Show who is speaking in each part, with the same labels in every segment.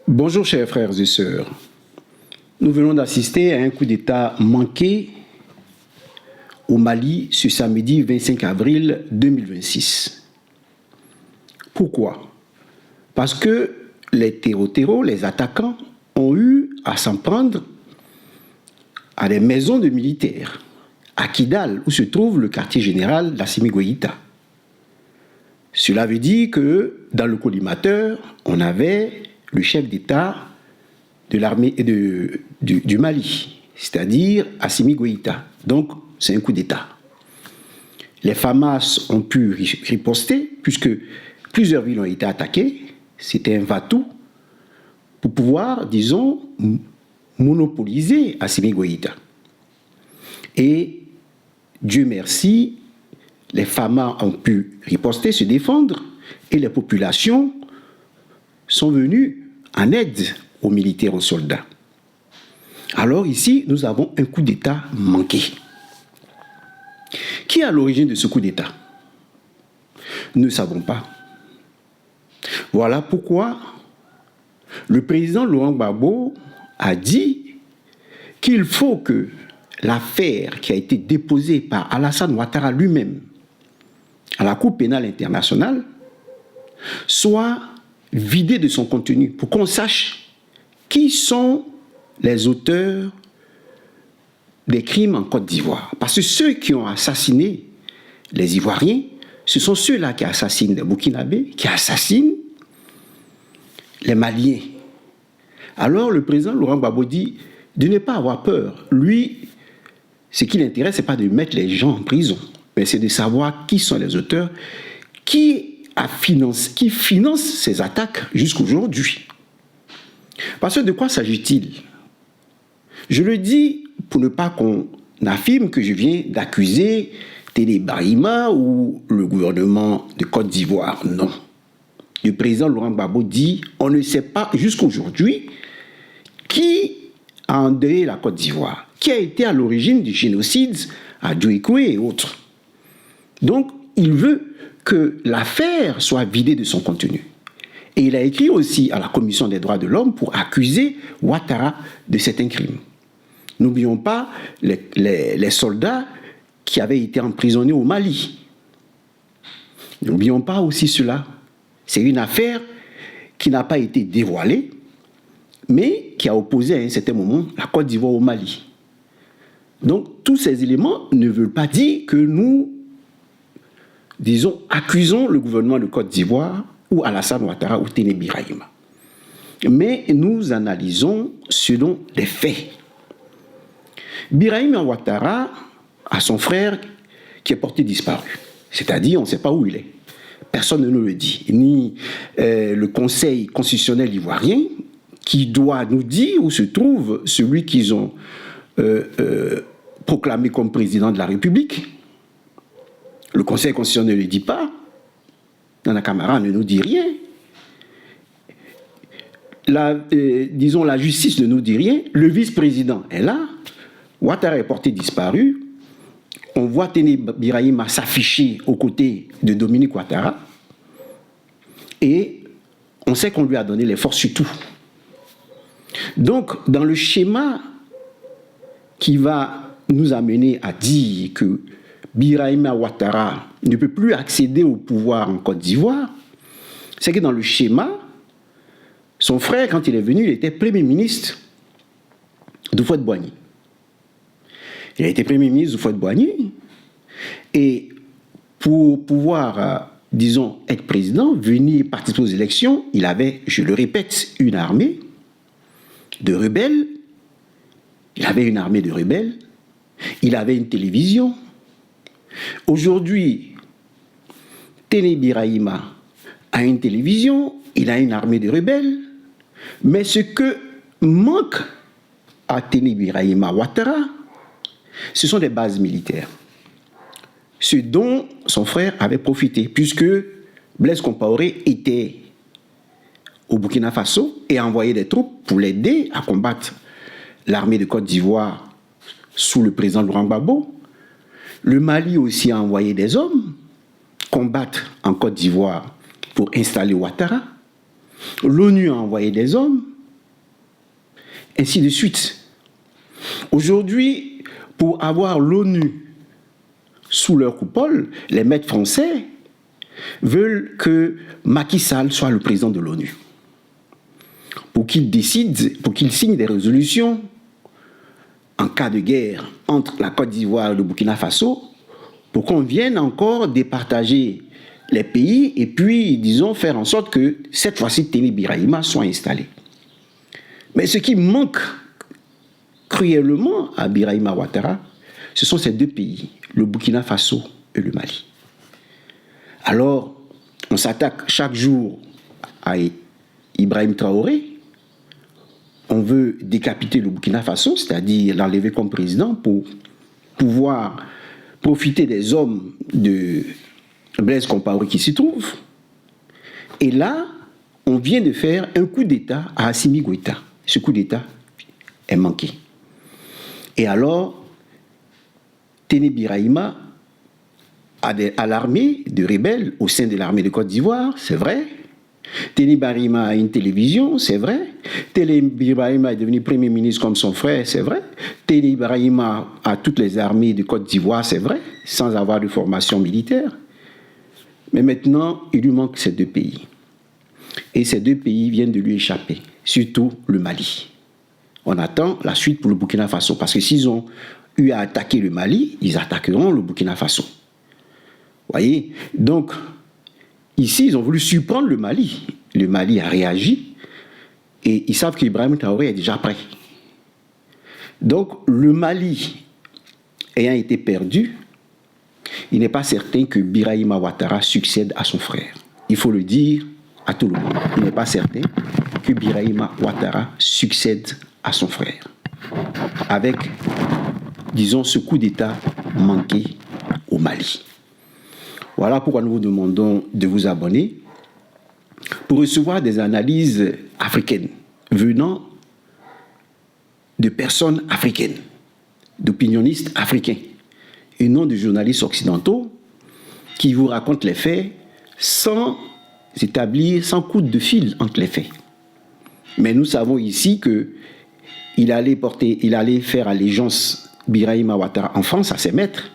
Speaker 1: Bonjour chers frères et sœurs. Nous venons d'assister à un coup d'État manqué au Mali ce samedi 25 avril 2026. Pourquoi? Parce que les terreaux, les attaquants, ont eu à s'en prendre à des maisons de militaires, à Kidal, où se trouve le quartier général d'Assimi Goïta. Cela veut dire que dans le collimateur, on avait le chef d'État de l'armée du Mali, c'est-à-dire Assimi Goïta. Donc, c'est un coup d'État. Les FAMAS ont pu riposter, puisque plusieurs villes ont été attaquées. C'était un va-tout pour pouvoir, disons, monopoliser Assimi Goïta. Et Dieu merci, les FAMAS ont pu riposter, se défendre, et les populations sont venues en aide aux militaires, aux soldats. Alors ici, nous avons un coup d'État manqué. Qui est à l'origine de ce coup d'État? Nous ne savons pas. Voilà pourquoi le président Laurent Gbagbo a dit qu'il faut que l'affaire qui a été déposée par Alassane Ouattara lui-même à la Cour pénale internationale soit vidée de son contenu pour qu'on sache qui sont les auteurs des crimes en Côte d'Ivoire. Parce que ceux qui ont assassiné les Ivoiriens, ce sont ceux-là qui assassinent les Burkinabés, qui assassinent les Maliens. Alors le président Laurent Gbagbo dit de ne pas avoir peur. Lui, ce qui l'intéresse, ce n'est pas de mettre les gens en prison, mais c'est de savoir qui sont les auteurs, qui finance ces attaques jusqu'aujourd'hui. Parce que de quoi s'agit-il? Je le dis pour ne pas qu'on affirme que je viens d'accuser Téné Brahima ou le gouvernement de Côte d'Ivoire. Non. Le président Laurent Gbagbo dit on ne sait pas jusqu'aujourd'hui qui a endeuillé la Côte d'Ivoire, qui a été à l'origine du génocide à Djoékoué et autres. Donc, il veut que l'affaire soit vidée de son contenu. Et il a écrit aussi à la Commission des droits de l'homme pour accuser Ouattara de certains crimes. N'oublions pas les soldats qui avaient été emprisonnés au Mali. N'oublions pas aussi cela. C'est une affaire qui n'a pas été dévoilée, mais qui a opposé à un certain moment la Côte d'Ivoire au Mali. Donc, tous ces éléments ne veulent pas dire que nous, disons, accusons le gouvernement de Côte d'Ivoire ou Alassane Ouattara ou Téné Brahima. Mais nous analysons selon les faits. Birahim Ouattara a son frère qui est porté disparu. C'est-à-dire, on ne sait pas où il est. Personne ne nous le dit. Ni le Conseil constitutionnel ivoirien qui doit nous dire où se trouve celui qu'ils ont proclamé comme président de la République. Le Conseil constitutionnel ne le dit pas. Nana Camara ne nous dit rien. Disons, la justice ne nous dit rien. Le vice-président est là. Ouattara est porté disparu. On voit Téné Brahima s'afficher aux côtés de Dominique Ouattara. Et on sait qu'on lui a donné les forces sur tout. Donc, dans le schéma qui va nous amener à dire que Birahim Ouattara ne peut plus accéder au pouvoir en Côte d'Ivoire, c'est que dans le schéma, son frère, quand il est venu, il était Premier ministre d'Houphouët-Boigny. Il a été Premier ministre d'Houphouët-Boigny. Et pour pouvoir, disons, être président, venir participer aux élections, il avait, je le répète, une armée de rebelles. Il avait une armée de rebelles. Il avait une télévision. Aujourd'hui, Téné Brahima a une télévision, il a une armée de rebelles, mais ce que manque à Téné Brahima Ouattara, ce sont des bases militaires. Ce dont son frère avait profité, puisque Blaise Compaoré était au Burkina Faso et a envoyé des troupes pour l'aider à combattre l'armée de Côte d'Ivoire sous le président Laurent Gbagbo. Le Mali aussi a envoyé des hommes combattre en Côte d'Ivoire pour installer Ouattara. L'ONU a envoyé des hommes ainsi de suite. Aujourd'hui, pour avoir l'ONU sous leur coupole, les maîtres français veulent que Macky Sall soit le président de l'ONU. Pour qu'il décide, pour qu'il signe des résolutions en cas de guerre entre la Côte d'Ivoire et le Burkina Faso, pour qu'on vienne encore départager les pays et puis, disons, faire en sorte que cette fois-ci, Téné Birahima soit installé. Mais ce qui manque cruellement à Birahima Ouattara, ce sont ces deux pays, le Burkina Faso et le Mali. Alors, on s'attaque chaque jour à Ibrahim Traoré. On veut décapiter le Burkina Faso, c'est-à-dire l'enlever comme président pour pouvoir profiter des hommes de Blaise Compaoré qui s'y trouvent. Et là, on vient de faire un coup d'État à Assimi Goïta. Ce coup d'État est manqué. Et alors, Téné Birahima a l'armée de rebelles au sein de l'armée de Côte d'Ivoire, c'est vrai. Téné Birahima a une télévision, c'est vrai. Téné Birahima est devenu premier ministre comme son frère, c'est vrai. Téné Birahima a toutes les armées de Côte d'Ivoire, c'est vrai, sans avoir de formation militaire. Mais maintenant, il lui manque ces deux pays. Et ces deux pays viennent de lui échapper, surtout le Mali. On attend la suite pour le Burkina Faso, parce que s'ils ont eu à attaquer le Mali, ils attaqueront le Burkina Faso. Vous voyez? Donc, ici, ils ont voulu surprendre le Mali. Le Mali a réagi et ils savent qu'Ibrahim Traoré est déjà prêt. Donc, le Mali ayant été perdu, il n'est pas certain que Birahima Ouattara succède à son frère. Il faut le dire à tout le monde. Il n'est pas certain que Birahima Ouattara succède à son frère. Avec, disons, ce coup d'État manqué au Mali. Voilà pourquoi nous vous demandons de vous abonner pour recevoir des analyses africaines venant de personnes africaines, d'opinionnistes africains, et non de journalistes occidentaux qui vous racontent les faits sans établir, sans coude de fil entre les faits. Mais nous savons ici qu'il allait faire allégeance Birahima Ouattara en France à ses maîtres.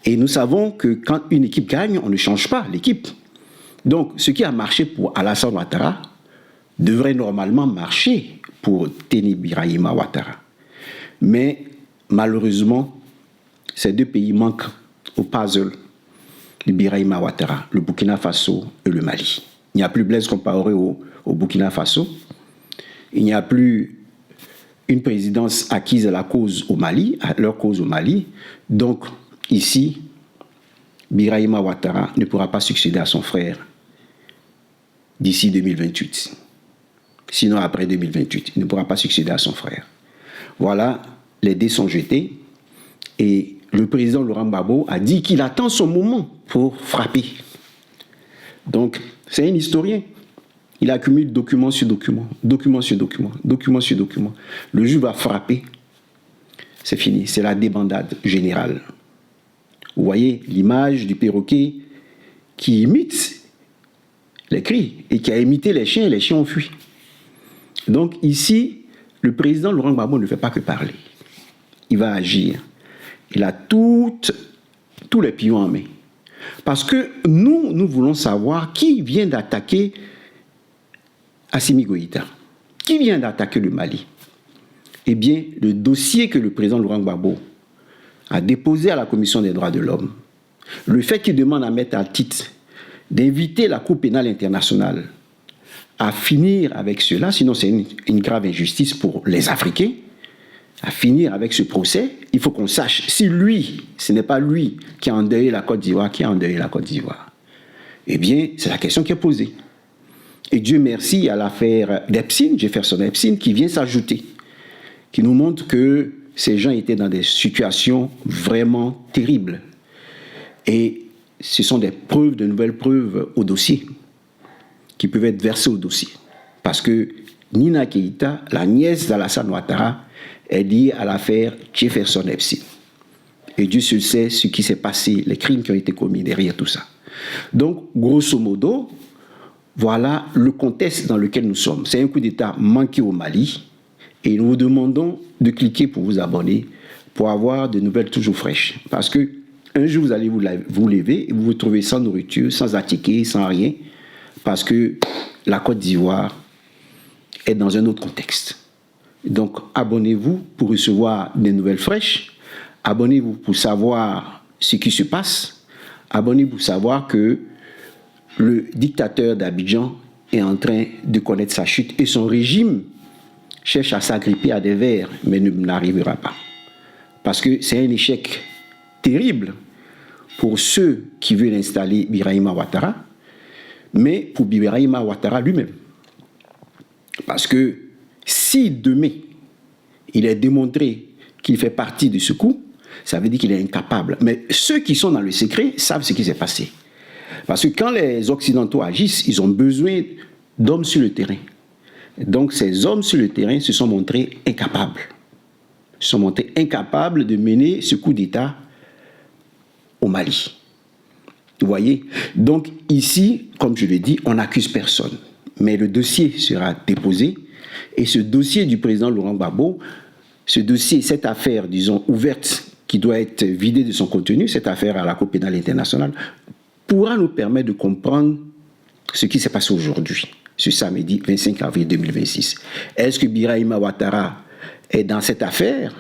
Speaker 1: Et nous savons que quand une équipe gagne, on ne change pas l'équipe. Donc, ce qui a marché pour Alassane Ouattara devrait normalement marcher pour Téné Birahima Ouattara. Mais malheureusement, ces deux pays manquent au puzzle, le Birahima Ouattara, le Burkina Faso et le Mali. Il n'y a plus Blaise Compaoré au Burkina Faso. Il n'y a plus une présidence acquise à la cause au Mali, à leur cause au Mali. Donc, ici, Birahima Ouattara ne pourra pas succéder à son frère d'ici 2028. Sinon, après 2028, il ne pourra pas succéder à son frère. Voilà, les dés sont jetés. Et le président Laurent Gbagbo a dit qu'il attend son moment pour frapper. Donc, c'est un historien. Il accumule document sur document, document sur document, document sur document. Le jour va frapper. C'est fini, c'est la débandade générale. Vous voyez l'image du perroquet qui imite les cris et qui a imité les chiens ont fui. Donc ici, le président Laurent Gbagbo ne fait pas que parler. Il va agir. Il a tous les pions en main. Parce que nous voulons savoir qui vient d'attaquer Assimi Goïta. Qui vient d'attaquer le Mali? Eh bien, le dossier que le président Laurent Gbagbo a déposé à la Commission des droits de l'homme, le fait qu'il demande à Maître Altit d'inviter la Cour pénale internationale à finir avec cela, sinon c'est une grave injustice pour les Africains, à finir avec ce procès, il faut qu'on sache si lui, ce n'est pas lui qui a endeuillé la Côte d'Ivoire, qui a endeuillé la Côte d'Ivoire. Eh bien, c'est la question qui est posée. Et Dieu merci à l'affaire d'Epstein, Jefferson Epstein, qui vient s'ajouter, qui nous montre que ces gens étaient dans des situations vraiment terribles. Et ce sont des preuves, de nouvelles preuves au dossier, qui peuvent être versées au dossier. Parce que Nina Keïta, la nièce d'Alassane Ouattara, est liée à l'affaire Jefferson Epstein. Et Dieu seul sait ce qui s'est passé, les crimes qui ont été commis derrière tout ça. Donc, grosso modo, voilà le contexte dans lequel nous sommes. C'est un coup d'État manqué au Mali Et nous vous demandons de cliquer pour vous abonner, pour avoir de nouvelles toujours fraîches. Parce que un jour, vous allez vous lever et vous vous trouvez sans nourriture, sans attiquer, sans rien, parce que la Côte d'Ivoire est dans un autre contexte. Donc, abonnez-vous pour recevoir des nouvelles fraîches. Abonnez-vous pour savoir ce qui se passe. Abonnez-vous pour savoir que le dictateur d'Abidjan est en train de connaître sa chute et son régime cherche à s'agripper à des vers, mais n'arrivera pas. Parce que c'est un échec terrible pour ceux qui veulent installer Birahima Ouattara, mais pour Birahima Ouattara lui-même. Parce que si demain, il est démontré qu'il fait partie de ce coup, ça veut dire qu'il est incapable. Mais ceux qui sont dans le secret savent ce qui s'est passé. Parce que quand les Occidentaux agissent, ils ont besoin d'hommes sur le terrain. Donc ces hommes sur le terrain se sont montrés incapables. Se sont montrés incapables de mener ce coup d'État au Mali. Vous voyez? Donc ici, comme je l'ai dit, on n'accuse personne. Mais le dossier sera déposé et ce dossier du président Laurent Gbagbo, ce dossier, cette affaire, disons, ouverte, qui doit être vidée de son contenu, cette affaire à la Cour pénale internationale, pourra nous permettre de comprendre ce qui s'est passé aujourd'hui, ce samedi 25 avril 2026. Est-ce que Birahima Ouattara est dans cette affaire?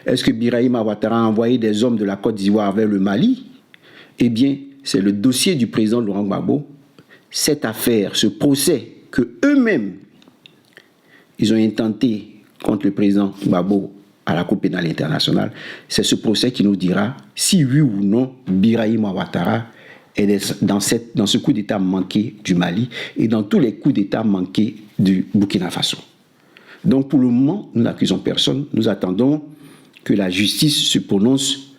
Speaker 1: Est-ce que Birahima Ouattara a envoyé des hommes de la Côte d'Ivoire vers le Mali? Eh bien, c'est le dossier du président Laurent Gbagbo, cette affaire, ce procès que eux-mêmes, ils ont intenté contre le président Gbagbo à la Cour pénale internationale, c'est ce procès qui nous dira si oui ou non Birahima Ouattara est dans ce coup d'État manqué du Mali et dans tous les coups d'État manqués du Burkina Faso. Donc pour le moment, nous n'accusons personne, nous attendons que la justice se prononce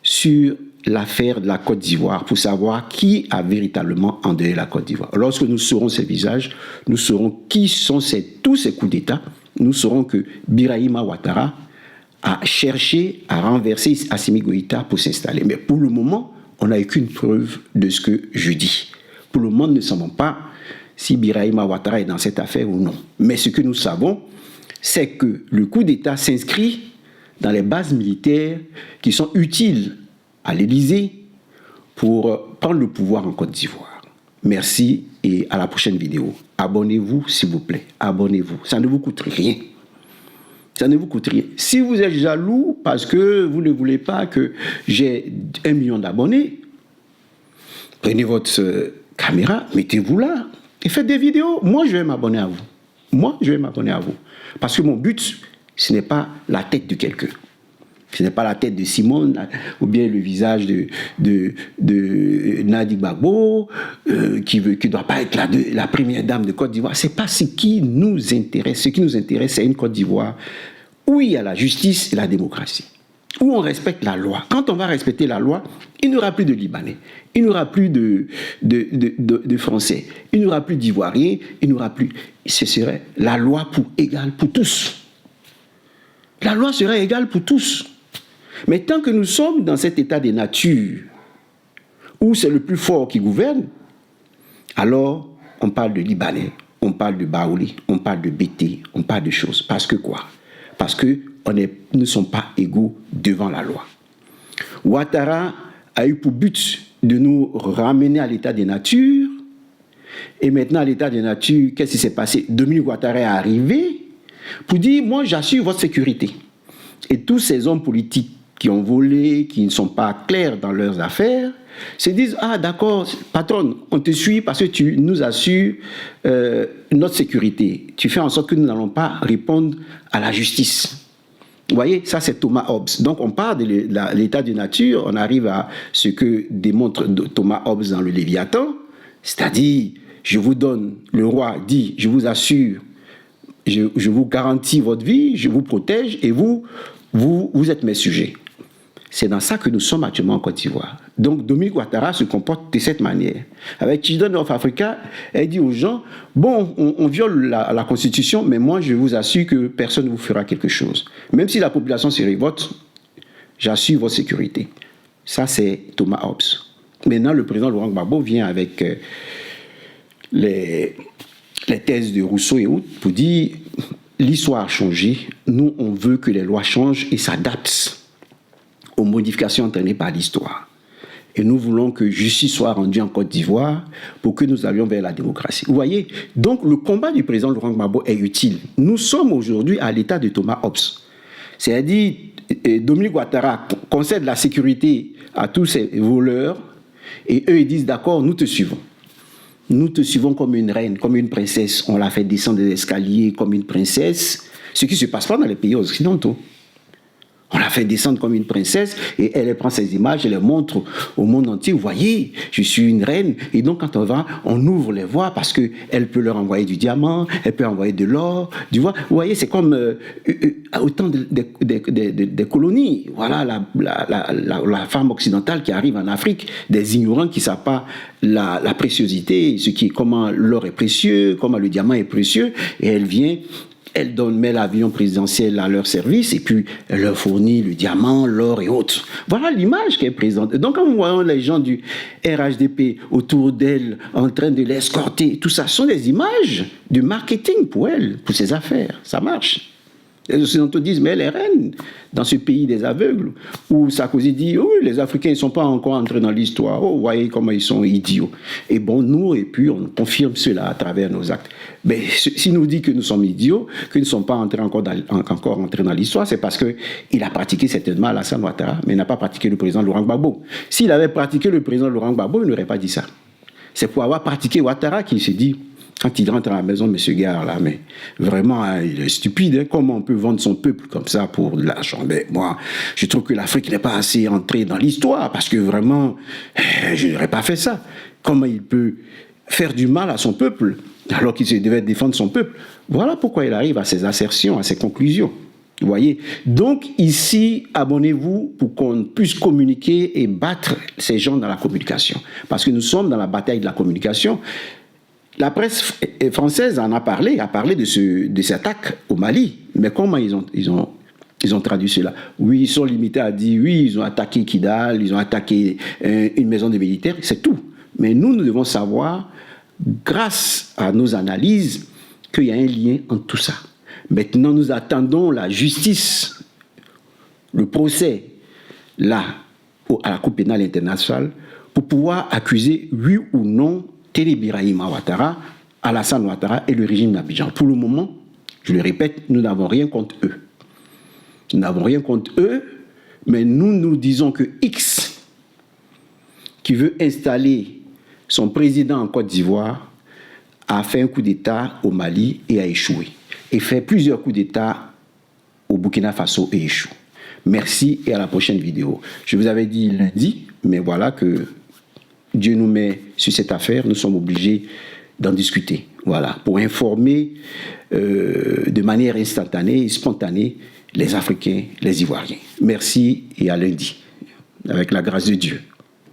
Speaker 1: sur l'affaire de la Côte d'Ivoire pour savoir qui a véritablement endeuillé la Côte d'Ivoire. Lorsque nous saurons ces visages, nous saurons qui sont tous ces coups d'État, nous saurons que Birahima Ouattara a cherché à renverser Assimi Goïta pour s'installer. Mais pour le moment, on n'a aucune preuve de ce que je dis. Pour le moment, nous ne savons pas si Birahima Ouattara est dans cette affaire ou non. Mais ce que nous savons, c'est que le coup d'État s'inscrit dans les bases militaires qui sont utiles à l'Élysée pour prendre le pouvoir en Côte d'Ivoire. Merci et à la prochaine vidéo. Abonnez-vous s'il vous plaît. Abonnez-vous. Ça ne vous coûte rien. Ça ne vous coûte rien. Si vous êtes jaloux parce que vous ne voulez pas que j'ai 1 million d'abonnés, prenez votre caméra, mettez-vous là et faites des vidéos. Moi, je vais m'abonner à vous. Moi, je vais m'abonner à vous. Parce que mon but, ce n'est pas la tête de quelqu'un. Ce n'est pas la tête de Simone ou bien le visage de Nadi Gbagbo qui ne doit pas être la première dame de Côte d'Ivoire. Ce n'est pas ce qui nous intéresse. Ce qui nous intéresse, c'est une Côte d'Ivoire où il y a la justice et la démocratie, où on respecte la loi. Quand on va respecter la loi, il n'y aura plus de Libanais, il n'y aura plus de Français, il n'y aura plus d'Ivoiriens, il n'y aura plus... Ce serait la loi égale pour tous. La loi serait égale pour tous. Mais tant que nous sommes dans cet état de nature, où c'est le plus fort qui gouverne, alors on parle de Libanais, on parle de Baouli, on parle de BT, on parle de choses. Parce que quoi? Parce que nous ne sommes pas égaux devant la loi. Ouattara a eu pour but de nous ramener à l'état de nature. Et maintenant, à l'état de nature, qu'est-ce qui s'est passé? Dominique Ouattara est arrivé pour dire, moi j'assure votre sécurité. Et tous ces hommes politiques qui ont volé, qui ne sont pas clairs dans leurs affaires, se disent, ah d'accord, patron, on te suit parce que tu nous assures notre sécurité. Tu fais en sorte que nous n'allons pas répondre à la justice. Vous voyez, ça c'est Thomas Hobbes. Donc on part de l'état de nature, on arrive à ce que démontre Thomas Hobbes dans le Léviathan, c'est-à-dire, je vous donne, le roi dit, je vous assure, je vous garantis votre vie, je vous protège et vous êtes mes sujets. C'est dans ça que nous sommes actuellement en Côte d'Ivoire. Donc Dominique Ouattara se comporte de cette manière. Avec Children of Africa, elle dit aux gens, bon, on viole la Constitution, mais moi je vous assure que personne ne vous fera quelque chose. Même si la population se révolte, j'assure votre sécurité. Ça c'est Thomas Hobbes. Maintenant le président Laurent Gbagbo vient avec les thèses de Rousseau et autres pour dire, l'histoire a changé. Nous, on veut que les lois changent et s'adaptent aux modifications entraînées par l'histoire. Et nous voulons que justice soit rendue en Côte d'Ivoire pour que nous allions vers la démocratie. Vous voyez, donc le combat du président Laurent Gbagbo est utile. Nous sommes aujourd'hui à l'état de Thomas Hobbes. C'est-à-dire, Dominique Ouattara concède la sécurité à tous ces voleurs et eux, ils disent, d'accord, nous te suivons. Nous te suivons comme une reine, comme une princesse. On l'a fait descendre des escaliers comme une princesse. Ce qui ne se passe pas dans les pays occidentaux. On l'a fait descendre comme une princesse et elle prend ses images et les montre au monde entier. Vous voyez, je suis une reine. Et donc, quand on va, on ouvre les voies parce qu'elle peut leur envoyer du diamant, elle peut envoyer de l'or. Vous voyez, c'est comme au temps des colonies. Voilà la femme occidentale qui arrive en Afrique, des ignorants qui ne savent pas la préciosité, comment l'or est précieux, comment le diamant est précieux. Et elle vient... Elle met l'avion présidentiel à leur service et puis elle leur fournit le diamant, l'or et autres. Voilà l'image qu'elle présente. Donc quand nous voyons les gens du RHDP autour d'elle en train de l'escorter, tout ça sont des images de marketing pour elle, pour ses affaires. Ça marche. Les Occidentaux disent, mais elle est reine dans ce pays des aveugles, où Sarkozy dit, oui, les Africains ne sont pas encore entrés dans l'histoire, oh, voyez comment ils sont idiots. Et bon, nous, et puis on confirme cela à travers nos actes. Mais s'il nous dit que nous sommes idiots, que nous ne sommes pas encore entrés dans l'histoire, c'est parce qu'il a pratiqué certainement Alassane Ouattara, mais il n'a pas pratiqué le président Laurent Gbagbo. S'il avait pratiqué le président Laurent Gbagbo, il n'aurait pas dit ça. C'est pour avoir pratiqué Ouattara qu'il se dit, quand il rentre à la maison, M. Gare, là, mais vraiment, hein, il est stupide. Hein, comment on peut vendre son peuple comme ça pour de l'argent? Mais moi, je trouve que l'Afrique n'est pas assez entrée dans l'histoire, parce que vraiment, je n'aurais pas fait ça. Comment il peut faire du mal à son peuple, alors qu'il devait défendre son peuple? Voilà pourquoi il arrive à ses assertions, à ses conclusions. Vous voyez? Donc ici, abonnez-vous pour qu'on puisse communiquer et battre ces gens dans la communication. Parce que nous sommes dans la bataille de la communication. La presse française en a parlé de ces attaques au Mali. Mais comment ils ont traduit cela? Oui, ils sont limités à dire, oui, ils ont attaqué Kidal, ils ont attaqué une maison de militaires, c'est tout. Mais nous devons savoir, grâce à nos analyses, qu'il y a un lien entre tout ça. Maintenant, nous attendons la justice, le procès, là, à la Cour pénale internationale, pour pouvoir accuser, oui ou non, Téné Birahima Ouattara, Alassane Ouattara et le régime d'Abidjan. Pour le moment, je le répète, nous n'avons rien contre eux. Nous n'avons rien contre eux, mais nous disons que X, qui veut installer son président en Côte d'Ivoire, a fait un coup d'État au Mali et a échoué. Et fait plusieurs coups d'État au Burkina Faso et échoue. Merci et à la prochaine vidéo. Je vous avais dit lundi, mais voilà que Dieu nous met sur cette affaire, nous sommes obligés d'en discuter. Voilà, pour informer de manière instantanée et spontanée les Africains, les Ivoiriens. Merci et à lundi, avec la grâce de Dieu.